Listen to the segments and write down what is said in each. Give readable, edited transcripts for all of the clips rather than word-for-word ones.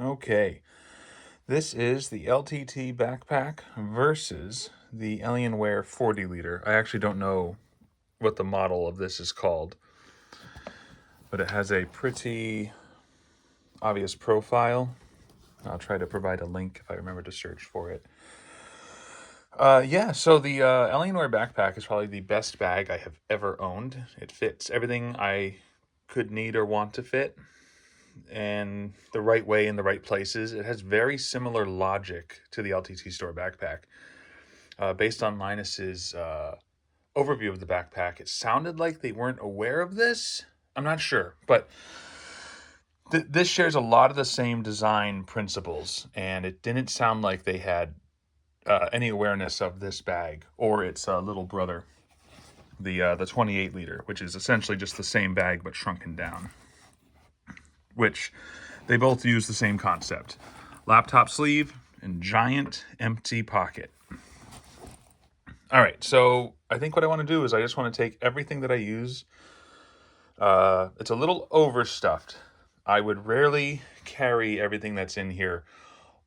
Okay, this is the LTT backpack versus the Alienware 40 liter. I actually don't know what the model of this is called, but it has a pretty obvious profile. I'll try to provide a link if I remember to search for it. So the Alienware backpack is probably the best bag I have ever owned. It fits everything I could need or want to fit, and the right way in the right places. It has very similar logic to the LTT Store Backpack. Based on Linus's overview of the backpack, it sounded like they weren't aware of this. I'm not sure, but this shares a lot of the same design principles, and it didn't sound like they had any awareness of this bag or its little brother, the 28 liter, which is essentially just the same bag but shrunken down. Which they both use the same concept: laptop sleeve and giant empty pocket. All right, so I think what I want to do is I just want to take everything that I use. It's a little overstuffed. I would rarely carry everything that's in here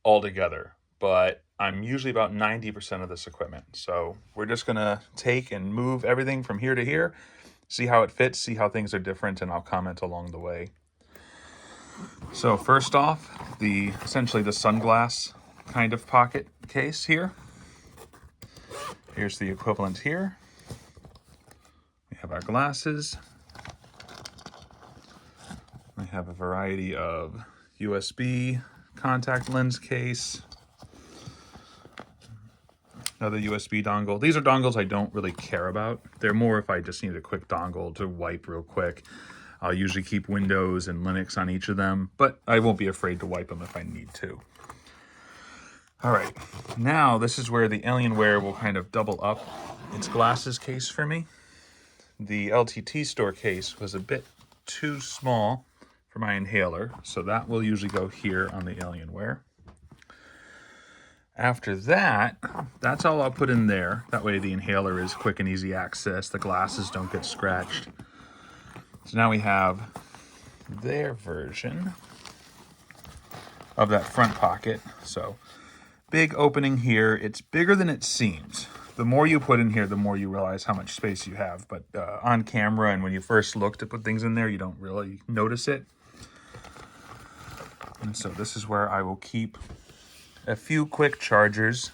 all together, but I'm usually about 90% of this equipment. So we're just going to take and move everything from here to here, see how it fits, see how things are different, and I'll comment along the way. So first off, essentially the sunglass kind of pocket case here. Here's the equivalent here. We have our glasses. We have a variety of USB contact lens case. Another USB dongle. These are dongles I don't really care about. They're more if I just need a quick dongle to wipe real quick. I'll usually keep Windows and Linux on each of them, but I won't be afraid to wipe them if I need to. All right, now this is where the Alienware will kind of double up its glasses case for me. The LTT store case was a bit too small for my inhaler, so that will usually go here on the Alienware. After that, that's all I'll put in there. That way the inhaler is quick and easy access. The glasses don't get scratched. So now we have their version of that front pocket. So big opening here. It's bigger than it seems. The more you put in here, the more you realize how much space you have. But on camera and when you first look to put things in there, you don't really notice it. And so this is where I will keep a few quick chargers.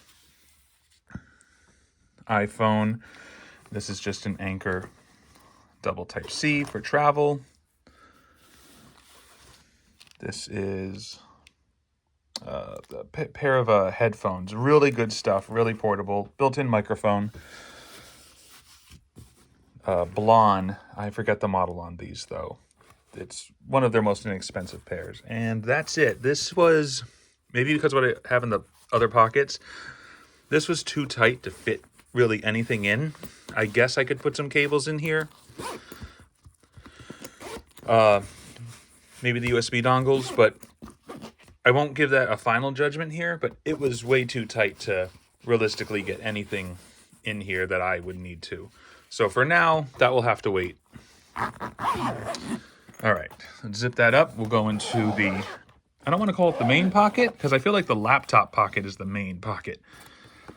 iPhone. This is just an Anchor double Type-C for travel. This is a pair of headphones. Really good stuff, really portable. Built-in microphone. Blonde. I forget the model on these, though. It's one of their most inexpensive pairs. And that's it. This was, maybe because of what I have in the other pockets, this was too tight to fit really anything in. I guess I could put some cables in here. Maybe the USB dongles, but I won't give that a final judgment here, but it was way too tight to realistically get anything in here that I would need to. So for now, that will have to wait. All right, let's zip that up. We'll go into I don't want to call it the main pocket because I feel like the laptop pocket is the main pocket,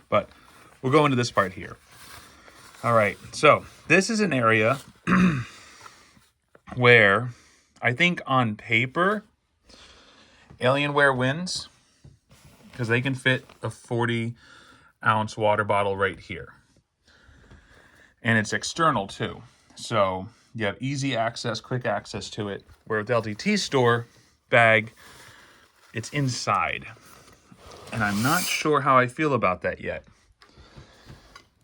but we'll go into this part here. All right, so this is an area where I think on paper, Alienware wins because they can fit a 40-ounce water bottle right here. And it's external too. So you have easy access, quick access to it. Where with the LTT store bag, it's inside. And I'm not sure how I feel about that yet.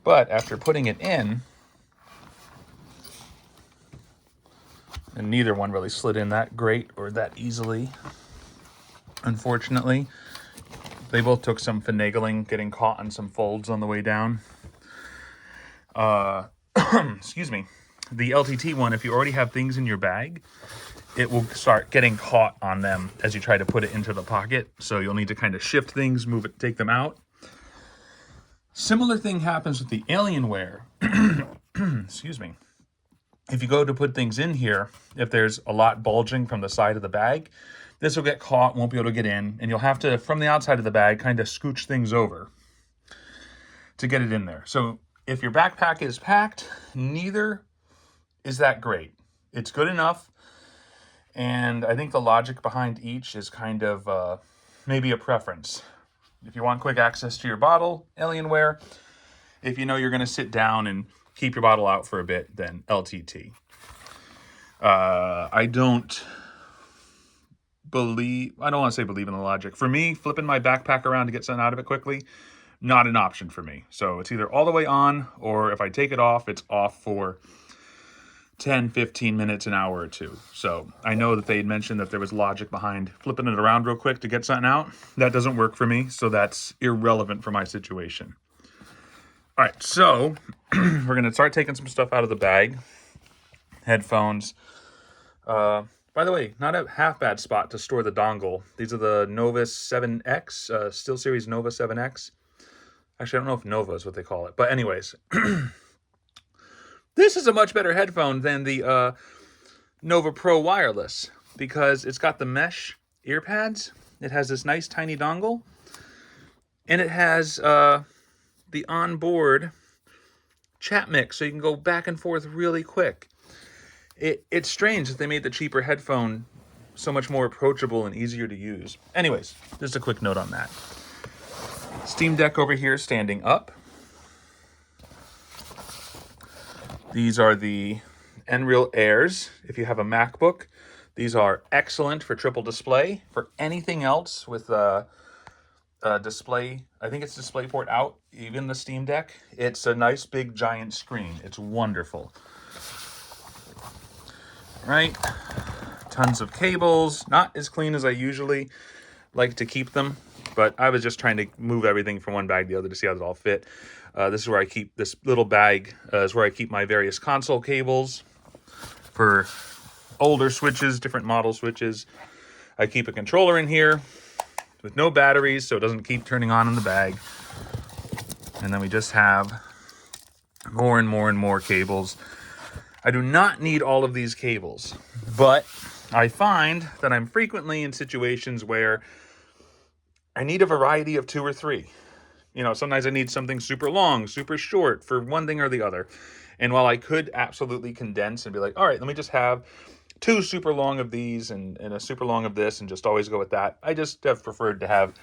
But after putting it in, and neither one really slid in that great or that easily, unfortunately. They both took some finagling, getting caught on some folds on the way down. Excuse me. The LTT one, if you already have things in your bag, it will start getting caught on them as you try to put it into the pocket. So you'll need to kind of shift things, move it, take them out. Similar thing happens with the Alienware. Excuse me. If you go to put things in here, if there's a lot bulging from the side of the bag, this will get caught, won't be able to get in, and you'll have to, from the outside of the bag, kind of scooch things over to get it in there. So if your backpack is packed, neither is that great. It's good enough, and I think the logic behind each is kind of maybe a preference. If you want quick access to your bottle, Alienware. If you know you're going to sit down and keep your bottle out for a bit, then LTT. I don't want to say believe in the logic. For me, flipping my backpack around to get something out of it quickly, not an option for me. So it's either all the way on, or if I take it off, it's off for 10, 15 minutes, an hour or two. So I know that they had mentioned that there was logic behind flipping it around real quick to get something out. That doesn't work for me, so that's irrelevant for my situation. All right, so we're going to start taking some stuff out of the bag. Headphones. By the way, not a half bad spot to store the dongle. These are the Nova 7X, SteelSeries Nova 7X. Actually, I don't know if Nova is what they call it. But anyways, this is a much better headphone than the Nova Pro Wireless because it's got the mesh ear pads. It has this nice tiny dongle. And it has the onboard chat mix, so you can go back and forth really quick. It's strange that they made the cheaper headphone so much more approachable and easier to use. Anyways, just a quick note on that. Steam Deck over here standing up. These are the Nreal Airs. If you have a MacBook, these are excellent for triple display. For anything else with display, I think it's DisplayPort out, even the Steam Deck, it's a nice big giant screen. It's wonderful. Right, tons of cables, not as clean as I usually like to keep them, but I was just trying to move everything from one bag to the other to see how it all fit. This is where I keep, this little bag is where I keep my various console cables for older switches, different model switches. I keep a controller in here with no batteries, so it doesn't keep turning on in the bag. And then we just have more and more and more cables. I do not need all of these cables, but I find that I'm frequently in situations where I need a variety of 2 or 3. You know, sometimes I need something super long, super short for one thing or the other. And while I could absolutely condense and be like, all right, let me just have 2 super long of these and a super long of this and just always go with that, I just have preferred to have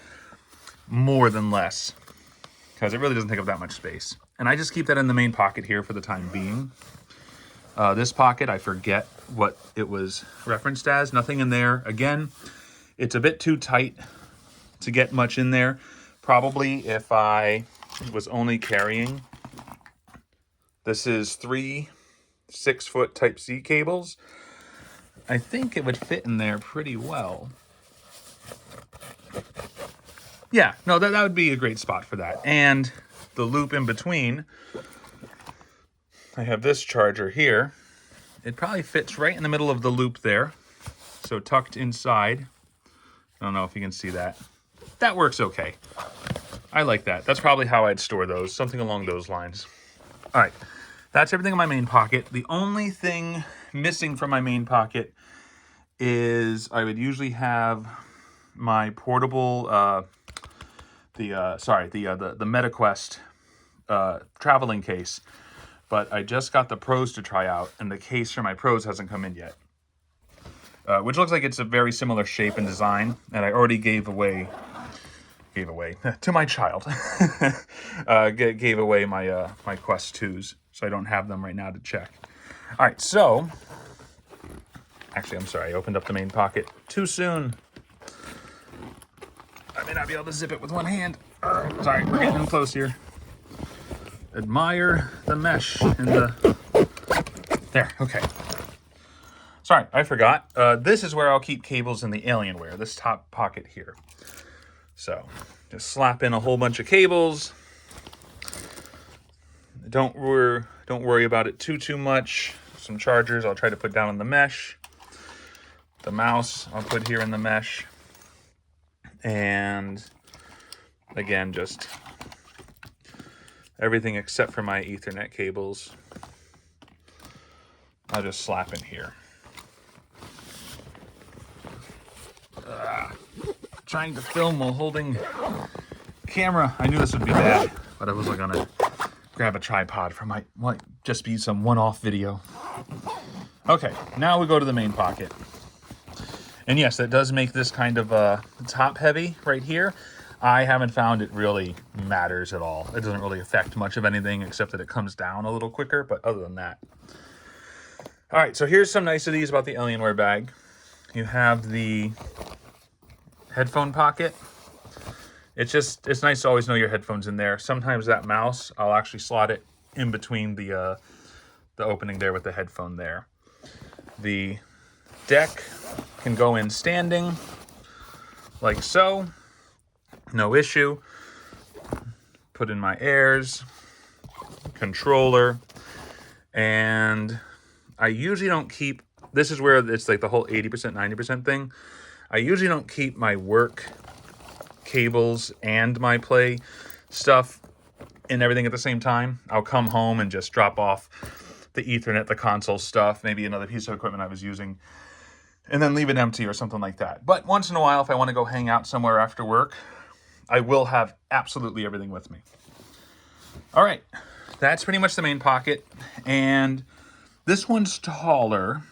more than less because it really doesn't take up that much space. And I just keep that in the main pocket here for the time being. This pocket, I forget what it was referenced as. Nothing in there. Again, it's a bit too tight to get much in there. Probably if I was only carrying, this is 3 6-foot Type-C cables. I think it would fit in there pretty well. Yeah, no, that would be a great spot for that. And the loop in between, I have this charger here. It probably fits right in the middle of the loop there. So tucked inside. I don't know if you can see that. That works okay. I like that. That's probably how I'd store those, something along those lines. All right, that's everything in my main pocket. The only thing missing from my main pocket is I would usually have my portable, the MetaQuest traveling case. But I just got the Pros to try out, and the case for my Pros hasn't come in yet. Which looks like it's a very similar shape and design, and I already gave away to my child. Gave away my my Quest 2s, so I don't have them right now to check. All right, so actually, I'm sorry, I opened up the main pocket too soon. I may not be able to zip it with one hand. Sorry, we're getting in close here. Admire the mesh in the... There, okay. Sorry, I forgot. This is where I'll keep cables in the Alienware, this top pocket here. So, just slap in a whole bunch of cables. Don't worry about it too much. Some chargers I'll try to put down in the mesh. The mouse I'll put here in the mesh. And, again, just... everything except for my Ethernet cables, I'll just slap in here. Trying to film while holding camera. I knew this would be bad, but I wasn't gonna grab a tripod for might just be some one-off video. Okay, now we go to the main pocket. And yes, that does make this kind of top heavy right here. I haven't found it really matters at all. It doesn't really affect much of anything except that it comes down a little quicker, but other than that. All right, so here's some niceties about the Alienware bag. You have the headphone pocket. It's nice to always know your headphones in there. Sometimes that mouse, I'll actually slot it in between the opening there with the headphone there. The deck can go in standing, like so. No issue. Put in my airs, controller, and I usually don't keep, this is where it's like the whole 80%, 90% thing. I usually don't keep my work cables and my play stuff and everything at the same time. I'll come home and just drop off the Ethernet, the console stuff, maybe another piece of equipment I was using, and then leave it empty or something like that. But once in a while, if I want to go hang out somewhere after work, I will have absolutely everything with me. All right, that's pretty much the main pocket. And this one's taller,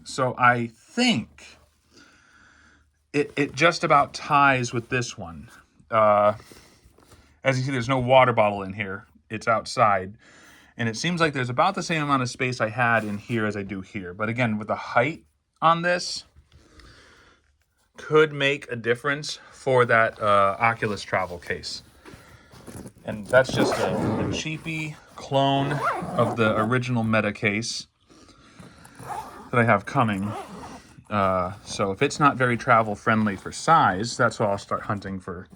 so I think it just about ties with this one. As you see, there's no water bottle in here. It's outside. And it seems like there's about the same amount of space I had in here as I do here. But again, with the height on this, could make a difference for that Oculus travel case. And that's just a cheapy clone of the original Meta case that I have coming. So if it's not very travel friendly for size, that's why I'll start hunting for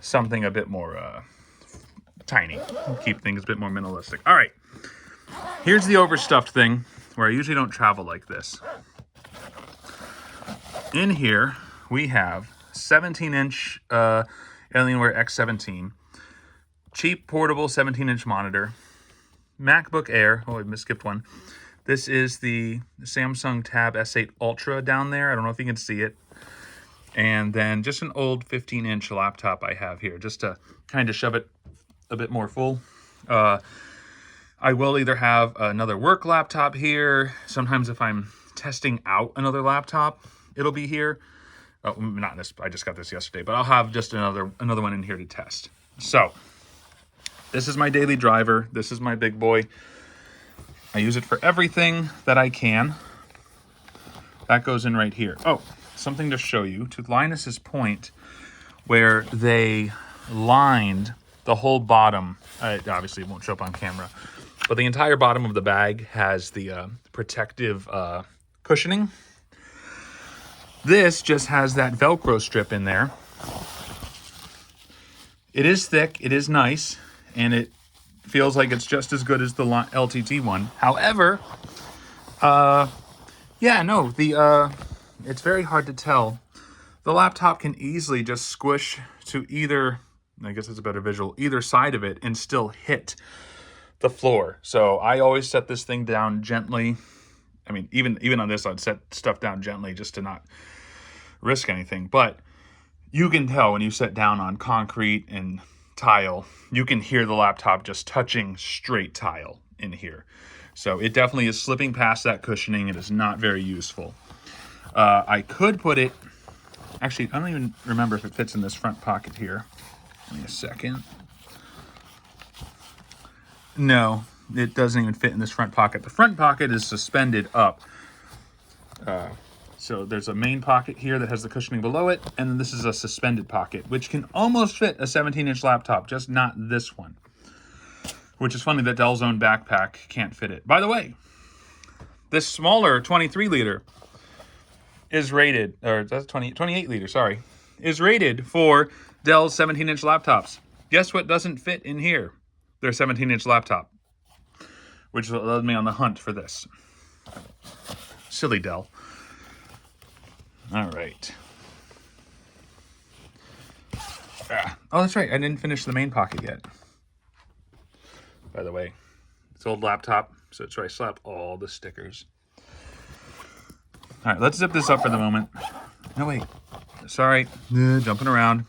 something a bit more tiny. Keep things a bit more minimalistic. All right, here's the overstuffed thing where I usually don't travel like this. In here, we have 17-inch Alienware X17, cheap portable 17-inch monitor, MacBook Air. Oh, I skipped one. This is the Samsung Tab S8 Ultra down there. I don't know if you can see it. And then just an old 15-inch laptop I have here, just to kind of shove it a bit more full. I will either have another work laptop here. Sometimes if I'm testing out another laptop, it'll be here. Oh, not this, I just got this yesterday, but I'll have just another one in here to test. So, this is my daily driver. This is my big boy. I use it for everything that I can. That goes in right here. Oh, something to show you. To Linus's point, where they lined the whole bottom, obviously it won't show up on camera, but the entire bottom of the bag has the protective cushioning. This just has that Velcro strip in there. It is thick, it is nice, and it feels like it's just as good as the LTT one. However, it's very hard to tell. The laptop can easily just squish to either, I guess it's a better visual, either side of it and still hit the floor. So I always set this thing down gently. I mean, even on this, I'd set stuff down gently just to not risk anything. But you can tell when you sit down on concrete and tile, you can hear the laptop just touching straight tile in here. So it definitely is slipping past that cushioning. It is not very useful. I could put it, actually, I don't even remember if it fits in this front pocket here. Give me a second. No, it doesn't even fit in this front pocket. The front pocket is suspended up. So there's a main pocket here that has the cushioning below it, and then this is a suspended pocket, which can almost fit a 17-inch laptop, just not this one. Which is funny that Dell's own backpack can't fit it. By the way, this smaller 23-liter is rated, or that's 28-liter, sorry, is rated for Dell's 17-inch laptops. Guess what doesn't fit in here? Their 17-inch laptop, which led me on the hunt for this. Silly Dell. All right. Oh, that's right. I didn't finish the main pocket yet. By the way, it's an old laptop, so it's where I slap all the stickers. All right, let's zip this up for the moment. No, wait. sorry, jumping around.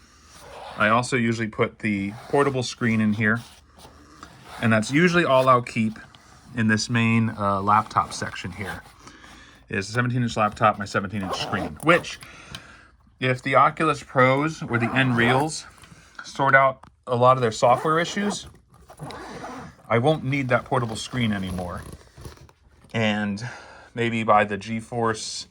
I also usually put the portable screen in here, and that's usually all I'll keep in this main laptop section here. Is a 17-inch laptop, my 17-inch screen, which, if the Oculus Pros or the Nreals sort out a lot of their software issues, I won't need that portable screen anymore. And maybe by the GeForce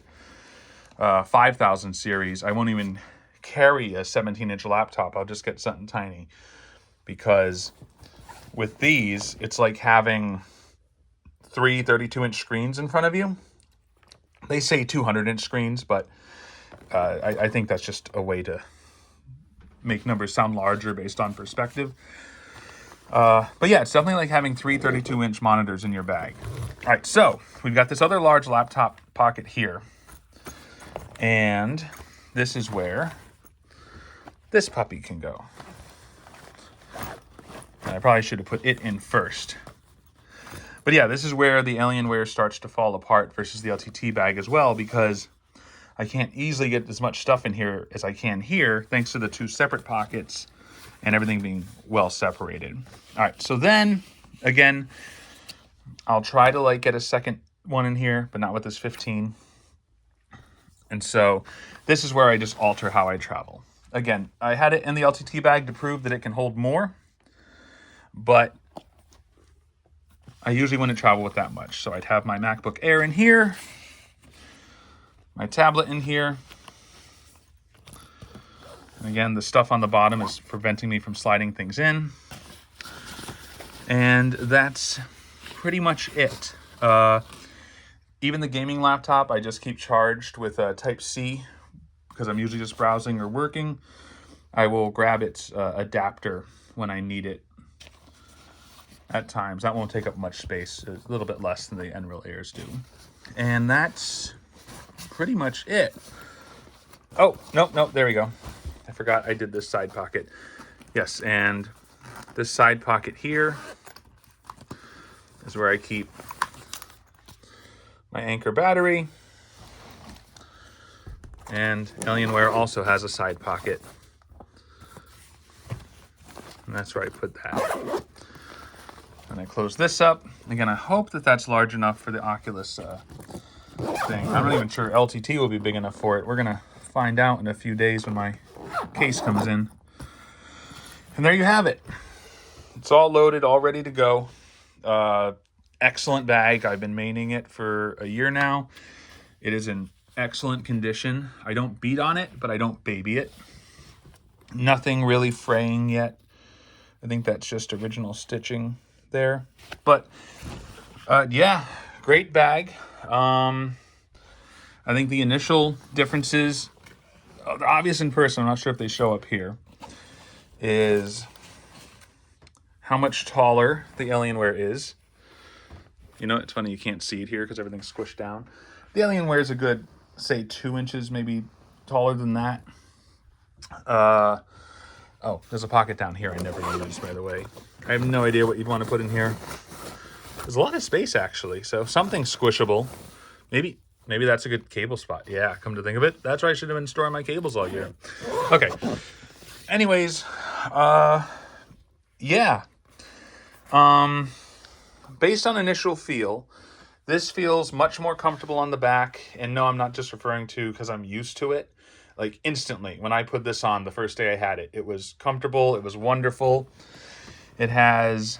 5000 series, I won't even carry a 17-inch laptop. I'll just get something tiny. Because with these, it's like having three 32-inch screens in front of you. They say 200-inch screens, but I think that's just a way to make numbers sound larger based on perspective. But yeah, it's definitely like having three 32-inch monitors in your bag. All right, so we've got this other large laptop pocket here. And this is where this puppy can go. And I probably should have put it in first. But yeah, this is where the Alienware starts to fall apart versus the LTT bag as well, because I can't easily get as much stuff in here as I can here, thanks to the two separate pockets and everything being well separated. All right, so then, again, I'll try to like get a second one in here, but not with this 15. And so this is where I just alter how I travel. Again, I had it in the LTT bag to prove that it can hold more, but I usually wouldn't travel with that much. So I'd have my MacBook Air in here, my tablet in here. And again, the stuff on the bottom is preventing me from sliding things in. And that's pretty much it. Even the gaming laptop, I just keep charged with a Type-C because I'm usually just browsing or working. I will grab its adapter when I need it at times. That won't take up much space, a little bit less than the Nreal Airs do. And that's pretty much it. Oh, nope, there we go. I forgot I did this side pocket. Yes, and this side pocket here is where I keep my Anker battery. And Alienware also has a side pocket. And that's where I put that. And I close this up. Again, I hope that that's large enough for the Oculus thing. I'm not even sure LTT will be big enough for it. We're gonna find out in a few days when my case comes in. And there you have it. It's all loaded, all ready to go. Excellent bag. I've been maining it for a year now. It is in excellent condition. I don't beat on it, but I don't baby it. Nothing really fraying yet. I think that's just original stitching there. But yeah, great bag. I think the initial differences, the obvious in person, I'm not sure if they show up here, is how much taller the Alienware is. You know, it's funny you can't see it here because everything's squished down. The Alienware is a good, say, 2 inches, maybe taller than that. Oh, there's a pocket down here I never used, by the way. I have no idea what you'd want to put in here. There's a lot of space, actually, so something squishable. Maybe that's a good cable spot. Yeah, come to think of it, that's where I should have been storing my cables all year. Okay. Anyways, yeah. Based on initial feel, this feels much more comfortable on the back. And no, I'm not just referring to because I'm used to it. Like instantly, when I put this on the first day I had it, it was comfortable. It was wonderful. It has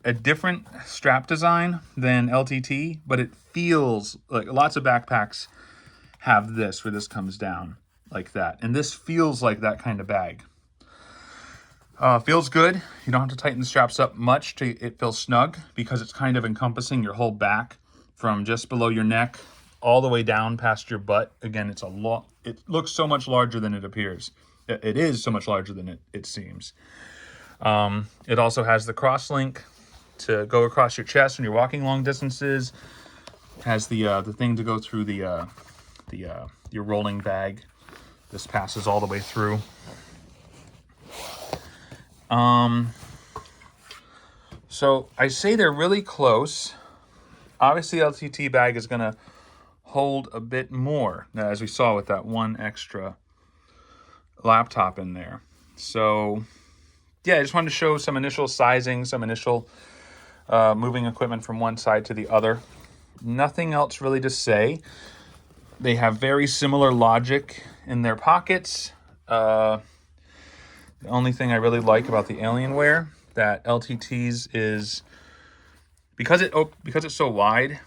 a different strap design than LTT, but it feels like lots of backpacks have this, where this comes down like that. And this feels like that kind of bag. Feels good. You don't have to tighten the straps up much to it feels snug because it's kind of encompassing your whole back from just below your neck all the way down past your butt. Again, it's a lot. It looks so much larger than it appears. It is so much larger than it seems. It also has the cross link to go across your chest when you're walking long distances. It has the thing to go through your rolling bag. This passes all the way through. So I say they're really close. Obviously, LTT bag is gonna hold a bit more, as we saw with that one extra laptop in there. So yeah, I just wanted to show some initial sizing, some initial moving equipment from one side to the other. Nothing else really to say. They have very similar logic in their pockets. The only thing I really like about the Alienware that LTT's is because it's so wide,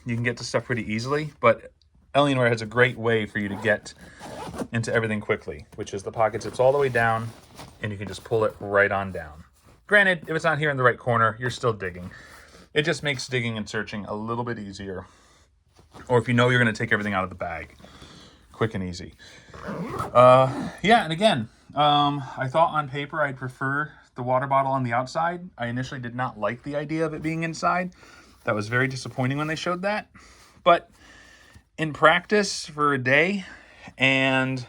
you can get to stuff pretty easily, but Alienware has a great way for you to get into everything quickly, which is the pocket zips all the way down and you can just pull it right on down. Granted, if it's not here in the right corner, you're still digging. It just makes digging and searching a little bit easier. Or if you know you're going to take everything out of the bag, quick and easy. Yeah, and again, I thought on paper I'd prefer the water bottle on the outside. I initially did not like the idea of it being inside. That was very disappointing when they showed that. But in practice for a day and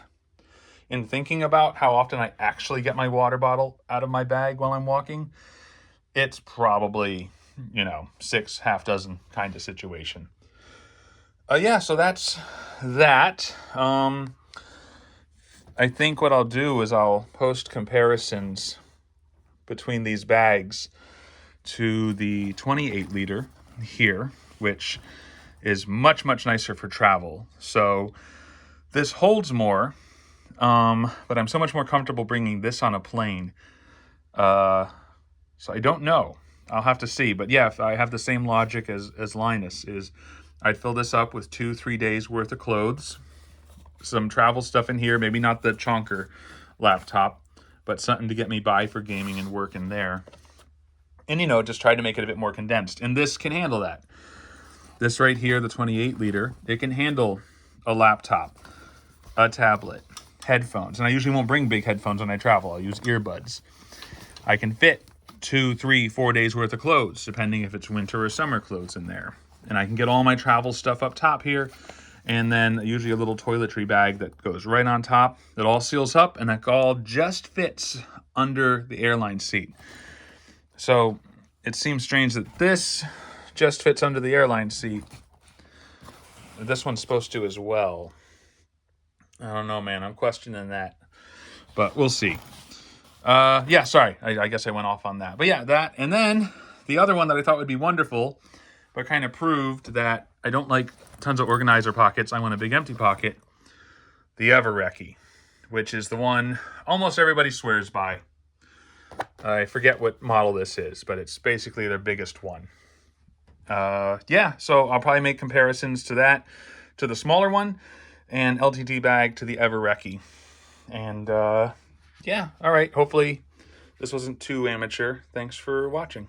in thinking about how often I actually get my water bottle out of my bag while I'm walking, it's probably, six, half dozen kind of situation. Yeah, so that's that. I think what I'll do is I'll post comparisons between these bags to the 28 liter here, which is much, much nicer for travel. So this holds more, but I'm so much more comfortable bringing this on a plane. So I don't know. I'll have to see. But yeah, if I have the same logic as Linus, is I'd fill this up with 2-3 days worth of clothes, some travel stuff in here, maybe not the chonker laptop, but something to get me by for gaming and work in there. And, just try to make it a bit more condensed. And this can handle that. This right here, the 28 liter, it can handle a laptop, a tablet, headphones. And I usually won't bring big headphones when I travel. I'll use earbuds. I can fit 2, 3, 4 days worth of clothes, depending if it's winter or summer clothes in there. And I can get all my travel stuff up top here. And then usually a little toiletry bag that goes right on top. That all seals up and that all just fits under the airline seat. So it seems strange that this just fits under the airline seat. This one's supposed to as well. I don't know, man. I'm questioning that. But we'll see. Yeah, sorry. I guess I went off on that. But yeah, that. And then the other one that I thought would be wonderful, but kind of proved that I don't like tons of organizer pockets. I want a big empty pocket. The Area-51m, which is the one almost everybody swears by. I forget what model this is, but it's basically their biggest one. Yeah, so I'll probably make comparisons to that, to the smaller one, and LTT bag to the Area-51m. And yeah, all right. Hopefully this wasn't too amateur. Thanks for watching.